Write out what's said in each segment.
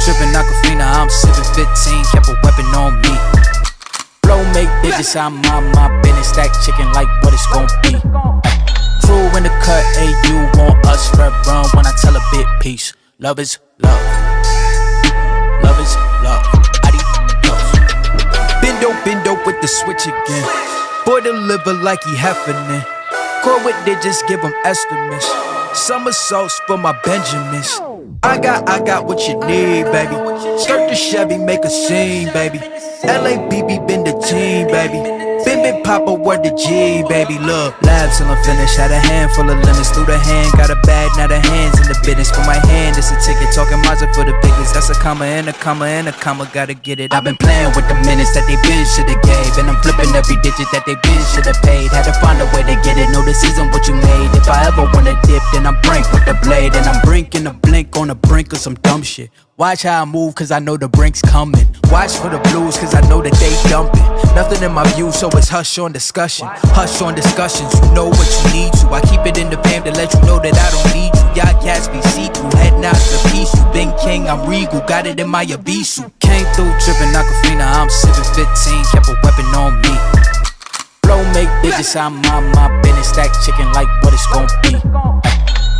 drippin', Aquafina, I'm sippin' 15, kept a weapon on me. Blow make digits, I'm on my business, stack chicken like what it's gon' be. Crew in the cut, hey, you want us, red run when I tell a bit peace. Love is love. Love is love. Adios. Bendo with the switch again. Boy deliver like he happening. Core with digits, give him estimates. Somersaults for my Benjamins. I got what you need, baby. Skirt the Chevy, make a scene, baby. LABB been the team, baby. Been Papa, word the G, baby. Look, labs till I'm finished. Had a handful of limits through the hand. Got a bag, now the hands in the business. For my hand, it's a ticket. Talking Mazda for the biggest. That's a comma and a comma and a comma. Gotta get it. I've been playing with the minutes that they been shoulda gave. And I'm flipping every digit that they been shoulda paid. Had to find a way to get it. No, this isn't what you made. If I ever wanna dip, then I'm brink with the blade. And I'm brinking a blink on the brink of some dumb shit. Watch how I move, cause I know the brink's coming. Watch for the blues, cause I know that they dumping. Nothing in my view, so it's hush on discussion. Hush on discussions, you know what you need to. I keep it in the fam to let you know that I don't need you. Y'all cats be see-through, heading out to peace. You been king, I'm regal, got it in my Abisu. Came through drippin' Aquafina, I'm sippin' 15, kept a weapon on me. Blow make digits, I'm on my business, stack chicken like what it's gon' be.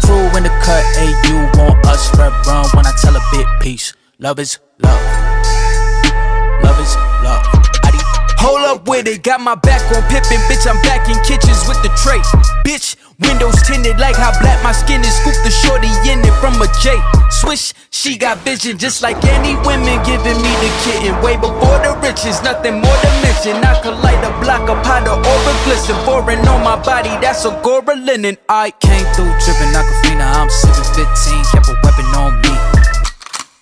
Crew in the cut, hey, you want us, red run when I tell a bit peace. Love is love. Love is love. Hold up with it, got my back on Pippin, bitch, I'm back in kitchens with the tray. Bitch, windows tinted like how black my skin is. Scoop the shorty in it from a J. Swish, she got vision just like any women giving me the kitten. Way before the riches, nothing more to mention. I could light a block of powder or a glisten. Foreign on my body, that's Agora linen. I came through drippin' Aquafina, I'm sippin' 15, kept a weapon on me.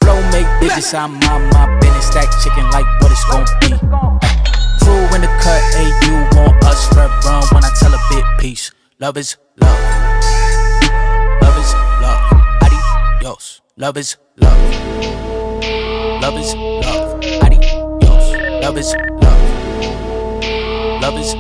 Blow make digits, I'm on my business, stack chicken like what it's gon' be. Crew in the cut, hey, you want us, red run when I tell a bit peace. Love is love. Love is love. Adios. Love is love. Love is love. Adios. Love is love. Love is